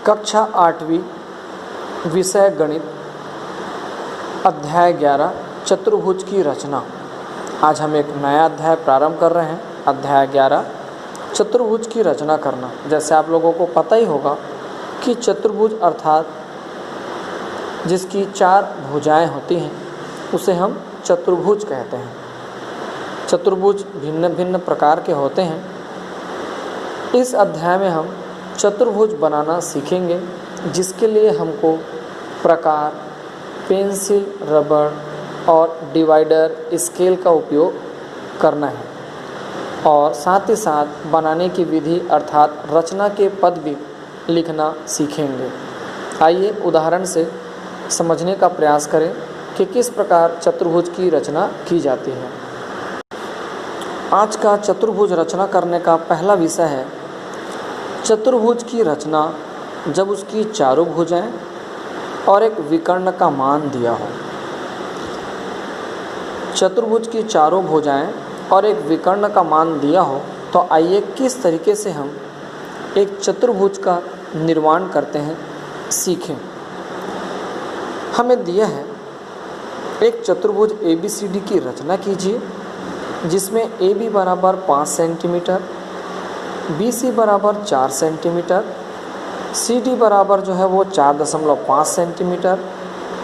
कक्षा 8वीं, विषय गणित, अध्याय 11 चतुर्भुज की रचना। आज हम एक नया अध्याय प्रारंभ कर रहे हैं। अध्याय 11 चतुर्भुज की रचना करना। जैसे आप लोगों को पता ही होगा कि चतुर्भुज अर्थात जिसकी 4 भुजाएं होती हैं उसे हम चतुर्भुज कहते हैं। चतुर्भुज भिन्न भिन्न प्रकार के होते हैं। इस अध्याय में हम चतुर्भुज बनाना सीखेंगे, जिसके लिए हमको प्रकार, पेंसिल, रबड़ और डिवाइडर, स्केल का उपयोग करना है और साथ ही साथ बनाने की विधि अर्थात रचना के पद भी लिखना सीखेंगे। आइए उदाहरण से समझने का प्रयास करें कि किस प्रकार चतुर्भुज की रचना की जाती है। आज का चतुर्भुज रचना करने का पहला विषय है चतुर्भुज की रचना जब उसकी चारों भुजाएं और एक विकर्ण का मान दिया हो। चतुर्भुज की चारों भुजाएं और एक विकर्ण का मान दिया हो तो आइए किस तरीके से हम एक चतुर्भुज का निर्माण करते हैं सीखें। हमें दिया है एक चतुर्भुज ABCD की रचना कीजिए, जिसमें AB बराबर 5 सेंटीमीटर, BC बराबर 4 सेंटीमीटर, CD बराबर जो है वो 4.5 सेंटीमीटर,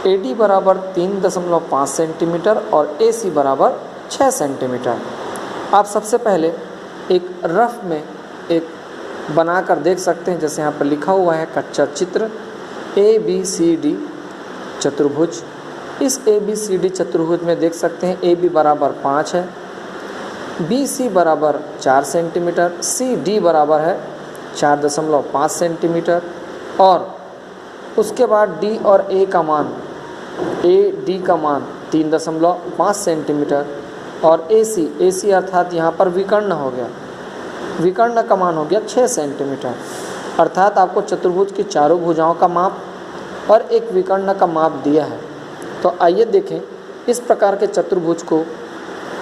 AD बराबर 3.5 सेंटीमीटर और AC बराबर 6 सेंटीमीटर। आप सबसे पहले एक रफ में एक बनाकर देख सकते हैं। जैसे यहाँ पर लिखा हुआ है कच्चा चित्र ABCD चतुर्भुज। इस ABCD चतुर्भुज में देख सकते हैं AB बराबर 5 है, BC बराबर 4 सेंटीमीटर, CD बराबर है 4.5 सेंटीमीटर और उसके बाद D और A का मान AD का मान 3.5 सेंटीमीटर और AC अर्थात यहाँ पर विकर्ण हो गया, विकर्ण का मान हो गया 6 सेंटीमीटर। अर्थात आपको चतुर्भुज की चारों भुजाओं का माप और एक विकर्ण का माप दिया है। तो आइए देखें इस प्रकार के चतुर्भुज को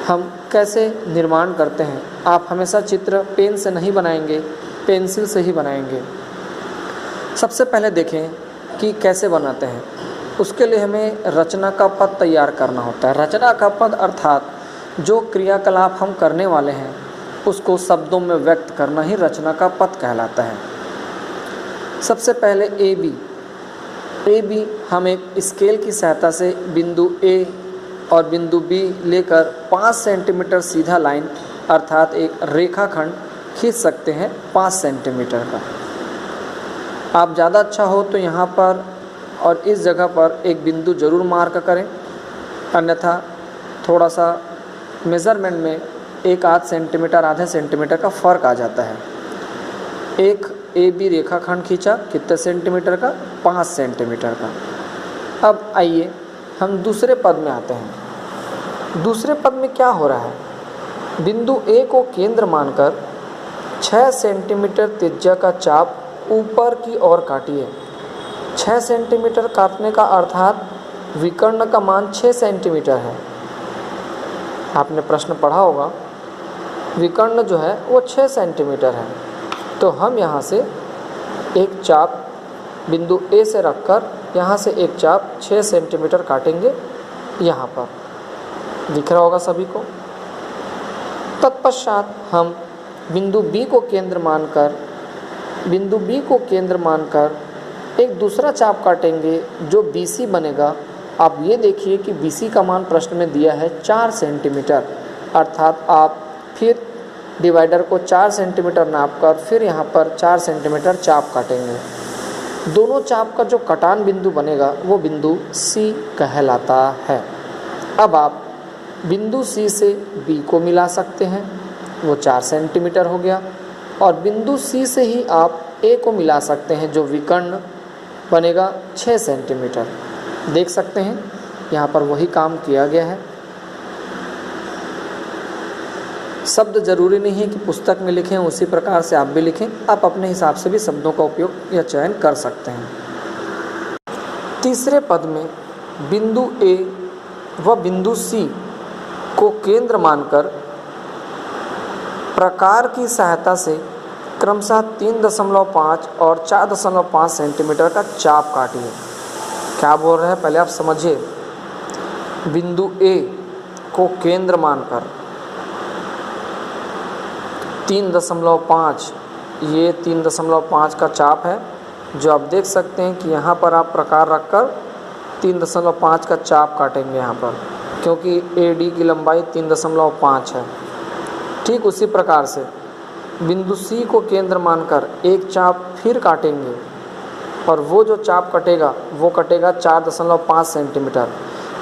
हम कैसे निर्माण करते हैं। आप हमेशा चित्र पेन से नहीं बनाएंगे, पेंसिल से ही बनाएंगे। सबसे पहले देखें कि कैसे बनाते हैं। उसके लिए हमें रचना का पद तैयार करना होता है। रचना का पद अर्थात जो क्रियाकलाप हम करने वाले हैं उसको शब्दों में व्यक्त करना ही रचना का पद कहलाता है। सबसे पहले AB हम एक स्केल की सहायता से बिंदु A और बिंदु B लेकर 5 सेंटीमीटर सीधा लाइन अर्थात एक रेखाखंड खींच सकते हैं 5 सेंटीमीटर का। आप ज़्यादा अच्छा हो तो यहाँ पर और इस जगह पर एक बिंदु ज़रूर मार्क करें, अन्यथा थोड़ा सा मेज़रमेंट में 1 सेंटीमीटर आधे सेंटीमीटर का फ़र्क आ जाता है। एक AB रेखाखंड खींचा कितने सेंटीमीटर का? 5 सेंटीमीटर का। अब आइए हम दूसरे पद में आते हैं। दूसरे पद में क्या हो रहा है? बिंदु A को केंद्र मानकर 6 सेंटीमीटर त्रिज्या का चाप ऊपर की ओर काटिए। 6 सेंटीमीटर काटने का अर्थात विकर्ण का मान 6 सेंटीमीटर है। आपने प्रश्न पढ़ा होगा, विकर्ण जो है वो 6 सेंटीमीटर है। तो हम यहाँ से एक चाप बिंदु A से रखकर यहाँ से एक चाप 6 सेंटीमीटर काटेंगे। यहाँ पर दिख रहा होगा सभी को। तत्पश्चात हम बिंदु B को केंद्र मानकर एक दूसरा चाप काटेंगे जो BC बनेगा। आप ये देखिए कि BC का मान प्रश्न में दिया है 4 सेंटीमीटर, अर्थात आप फिर डिवाइडर को 4 सेंटीमीटर नापकर फिर यहाँ पर 4 सेंटीमीटर चाप काटेंगे। दोनों चाप का जो कटान बिंदु बनेगा वो बिंदु C कहलाता है। अब आप बिंदु C से B को मिला सकते हैं, वो 4 सेंटीमीटर हो गया, और बिंदु C से ही आप A को मिला सकते हैं जो विकर्ण बनेगा 6 सेंटीमीटर। देख सकते हैं यहाँ पर वही काम किया गया है। शब्द जरूरी नहीं है कि पुस्तक में लिखें, उसी प्रकार से आप भी लिखें। आप अपने हिसाब से भी शब्दों का उपयोग या चयन कर सकते हैं। तीसरे पद में बिंदु A व बिंदु C को केंद्र मानकर प्रकार की सहायता से क्रमशः 3.5 और 4.5 सेंटीमीटर का चाप काटिए। क्या बोल रहे हैं पहले आप समझिए। बिंदु ए को केंद्र मानकर 3.5, ये 3.5 का चाप है, जो आप देख सकते हैं कि यहाँ पर आप प्रकार रखकर 3.5 का चाप काटेंगे यहाँ पर, क्योंकि AD की लंबाई 3.5 है। ठीक उसी प्रकार से बिंदु C को केंद्र मानकर एक चाप फिर काटेंगे, और वो जो चाप कटेगा वो कटेगा 4.5 सेंटीमीटर,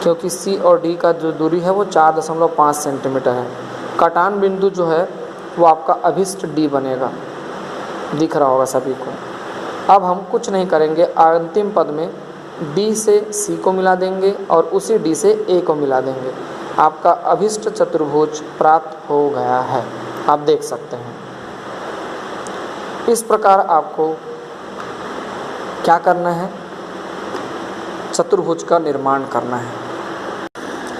क्योंकि C और D का जो दूरी है वो 4.5 सेंटीमीटर है। कटान बिंदु जो है वो आपका अभिष्ट D बनेगा, दिख रहा होगा सभी को। अब हम कुछ नहीं करेंगे, अंतिम पद में D से C को मिला देंगे और उसी D से A को मिला देंगे। आपका अभिष्ट चतुर्भुज प्राप्त हो गया है, आप देख सकते हैं। इस प्रकार आपको क्या करना है, चतुर्भुज का निर्माण करना है।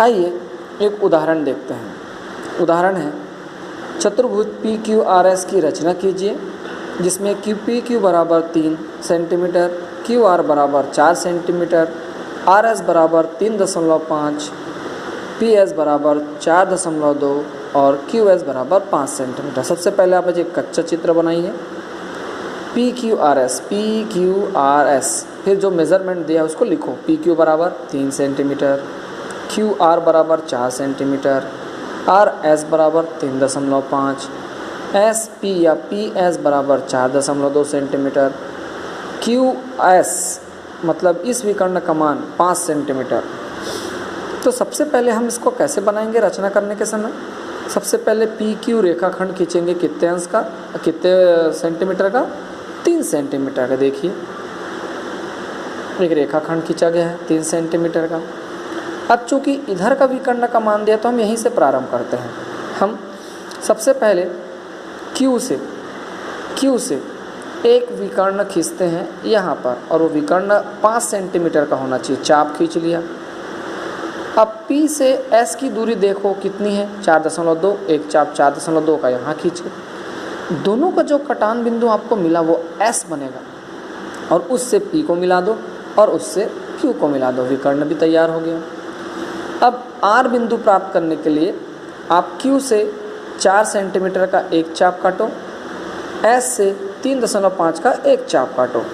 आइए एक उदाहरण देखते हैं। उदाहरण है चतुर्भुज PQRS की रचना कीजिए, जिसमें QPQ बराबर 3 सेंटीमीटर, QR बराबर 4 सेंटीमीटर, RS बराबर 3.5, PS बराबर 4.2 और QS बराबर 5 सेंटीमीटर। सबसे पहले आप एक कच्चा चित्र बनाइए। PQRS फिर जो मेज़रमेंट दिया है उसको लिखो। PQ बराबर 3 सेंटीमीटर, QR बराबर 4 सेंटीमीटर, RS बराबर 3.5, SP या PS बराबर 4.2 सेंटीमीटर, QS मतलब इस विकर्ण का मान 5 सेंटीमीटर। तो सबसे पहले हम इसको कैसे बनाएंगे रचना करने के समय। सबसे पहले PQ रेखाखंड खींचेंगे, कितने अंश का, कितने सेंटीमीटर का, 3 सेंटीमीटर का। देखिए एक रेखाखंड खींचा गया है 3 सेंटीमीटर का। अब चूंकि इधर का विकर्ण का मान दिया तो हम यहीं से प्रारंभ करते हैं। हम सबसे पहले Q से एक विकर्ण खींचते हैं यहाँ पर, और वो विकर्ण 5 सेंटीमीटर का होना चाहिए। चाप खींच लिया। अब P से S की दूरी देखो कितनी है, 4.2। एक चाप 4.2 का यहाँ खींचे। दोनों का जो कटान बिंदु आपको मिला वो S बनेगा, और उससे P को मिला दो और उससे Q को मिला दो। विकर्ण भी तैयार हो गया। अब R बिंदु प्राप्त करने के लिए आप Q से 4 सेंटीमीटर का एक चाप काटो, S से 3.5 का एक चाप काटो।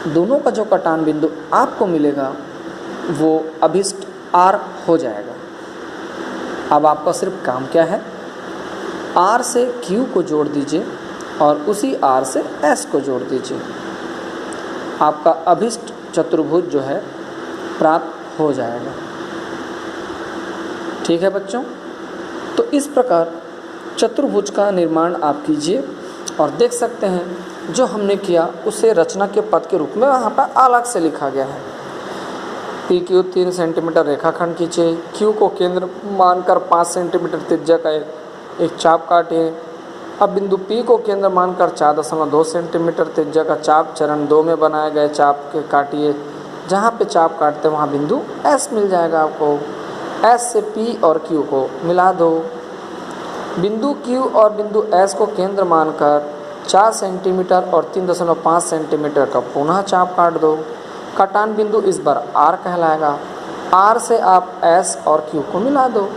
दोनों का जो कटान बिंदु आपको मिलेगा वो अभिष्ट R हो जाएगा। अब आपका सिर्फ काम क्या है, R से Q को जोड़ दीजिए और उसी R से S को जोड़ दीजिए। आपका अभिष्ट चतुर्भुज जो है प्राप्त हो जाएगा। ठीक है बच्चों, तो इस प्रकार चतुर्भुज का निर्माण आप कीजिए, और देख सकते हैं जो हमने किया उसे रचना के पद के रूप में वहाँ पर अलग से लिखा गया है। PQ 3 सेंटीमीटर रेखाखंड खींचे, Q को केंद्र मानकर 5 सेंटीमीटर त्रिज्या का एक चाप काटे। अब बिंदु P को केंद्र मानकर 4.2 सेंटीमीटर त्रिज्या का चाप चरण 2 में बनाए गए चाप के काटिए। जहाँ पे चाप काटते वहाँ बिंदु S मिल जाएगा आपको। S से P और Q को मिला दो। बिंदु Q और बिंदु S को केंद्र मानकर 4 सेंटीमीटर और 3.5 सेंटीमीटर का पुनः चाप काट दो। कटान बिंदु इस बार R कहलाएगा। R से आप S और Q को मिला दो।